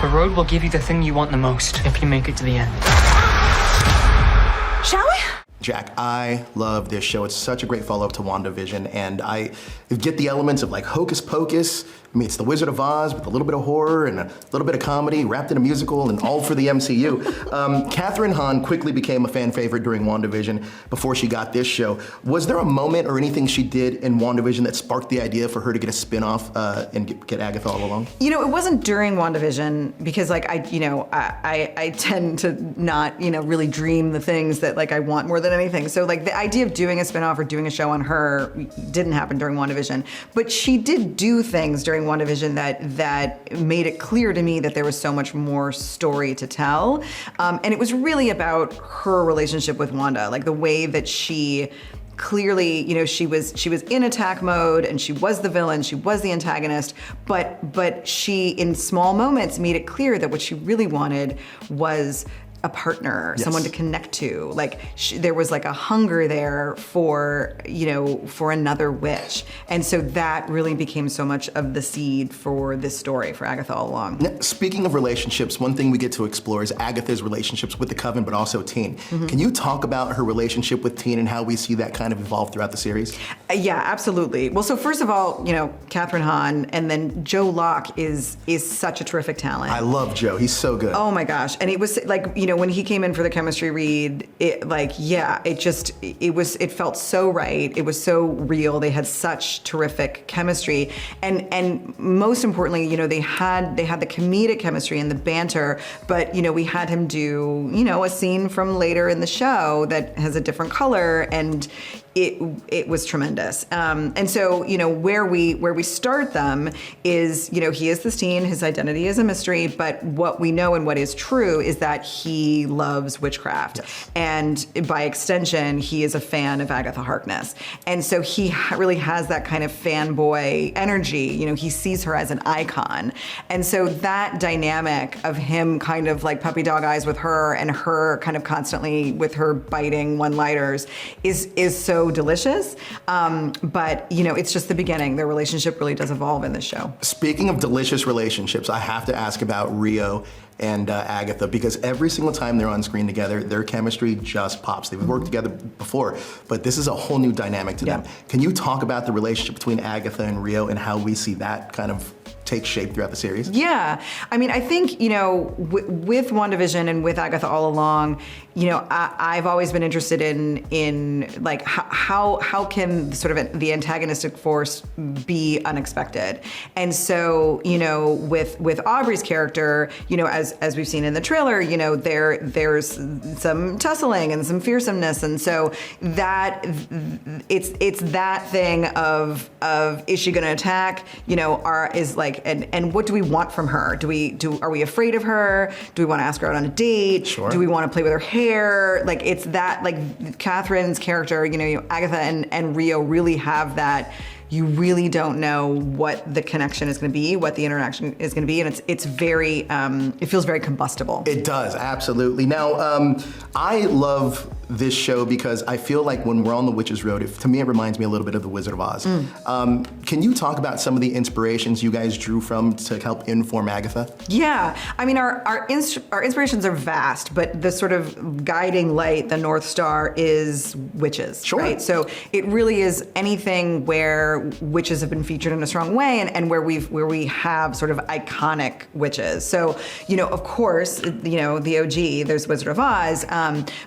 The road will give you the thing you want the most if you make it to the end. Shall we? Jack, I love this show. It's such a great follow-up to WandaVision, and I get the elements of like Hocus Pocus meets The Wizard of Oz with a little bit of horror and a little bit of comedy wrapped in a musical and all for the MCU. Kathryn Hahn quickly became a fan favorite during WandaVision before she got this show. Was there a moment or anything she did in WandaVision that sparked the idea for her to get a spin-off and get Agatha All Along? You know, it wasn't during WandaVision because like I tend to not, really dream the things that like I want more than anything. So like the idea of doing a spin-off or doing a show on her didn't happen during WandaVision. But she did do things during WandaVision that made it clear to me that there was so much more story to tell. And it was really about her relationship with Wanda, like the way that she clearly, she was in attack mode and she was the villain, she was the antagonist, but she in small moments made it clear that what she really wanted was a partner, yes, someone to connect to. Like there was like a hunger there for another witch. And so that really became so much of the seed for this story for Agatha All Along. Now, speaking of relationships, one thing we get to explore is Agatha's relationships with the Coven, but also Teen. Mm-hmm. Can you talk about her relationship with Teen and how we see that kind of evolve throughout the series? Yeah, absolutely. Well, so first of all, Kathryn Hahn, and then Joe Locke is such a terrific talent. I love Joe, he's so good. Oh my gosh, and it was like, when he came in for the chemistry read, it felt so right. It was so real. They had such terrific chemistry, and most importantly, they had the comedic chemistry and the banter. But we had him do a scene from later in the show that has a different color, and it was tremendous. And so where we start them is he is this teen. His identity is a mystery, but what we know and what is true is that he loves witchcraft, yes, and by extension, he is a fan of Agatha Harkness. And so he really has that kind of fanboy energy. He sees her as an icon, and so that dynamic of him kind of like puppy dog eyes with her and her kind of constantly with her biting one-liners is so delicious. But it's just the beginning. Their relationship really does evolve in this show. Speaking of delicious relationships, I have to ask about Rio and Agatha, because every single time they're on screen together, their chemistry just pops. They've worked together before, but this is a whole new dynamic to them. Can you talk about the relationship between Agatha and Rio and how we see that kind of take shape throughout the series? Yeah, I mean, I think, with WandaVision and with Agatha All Along, I've always been interested in like how can sort of the antagonistic force be unexpected? And so, with Aubrey's character, as we've seen in the trailer, there's some tussling and some fearsomeness, and so that it's that thing of is she going to attack? And what do we want from her? Are we afraid of her? Do we want to ask her out on a date? Sure. Do we want to play with her hair? Like it's that, like Kathryn's character, Agatha and Rio really have that. You really don't know what the connection is going to be, what the interaction is going to be, and it's very, it feels very combustible. It does, absolutely. Now, I love this show because I feel like when we're on the Witch's Road, to me it reminds me a little bit of The Wizard of Oz. Can you talk about some of the inspirations you guys drew from to help inform Agatha? Yeah, I mean our inspirations are vast, but the sort of guiding light, the North Star, is witches, sure, right? So it really is anything where witches have been featured in a strong way, and where we have sort of iconic witches. So of course, the OG, there's Wizard of Oz,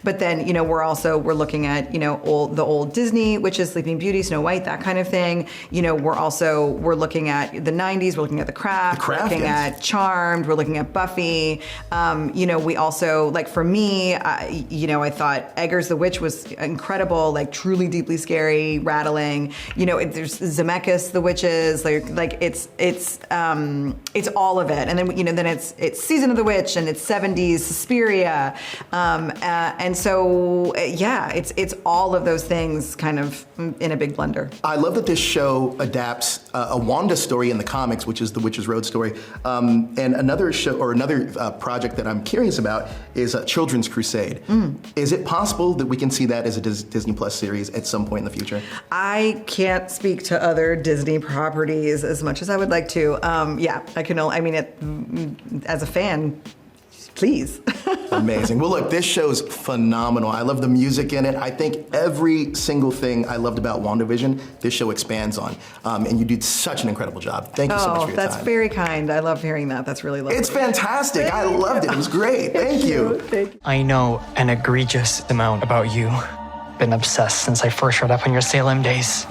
but then we're looking at the old Disney witches, Sleeping Beauty, Snow White, that kind of thing. We're looking at the 90s. We're looking at The Craft. We're looking at Charmed. We're looking at Buffy. We also, like, for me, I thought Eggers the Witch was incredible, like truly deeply scary, rattling. There's Zemeckis the Witches. Like it's all of it. And then it's Season of the Witch, and it's 70s Suspiria, and so. It's all of those things kind of in a big blender. I love that this show adapts a Wanda story in the comics, which is the Witch's Road story. And another show or another project that I'm curious about is Children's Crusade. Is it possible that we can see that as a Disney Plus series at some point in the future? I can't speak to other Disney properties as much as I would like to. Yeah, I can only, I mean, as a fan, please. Amazing. Well, look, this show's phenomenal. I love the music in it. I think every single thing I loved about WandaVision, this show expands on. And you did such an incredible job. Thank you so much for your time. That's very kind. I love hearing that. That's really lovely. It's fantastic. I loved it. It was great. Thank you. Thank you. I know an egregious amount about you. Been obsessed since I first read up on your Salem days.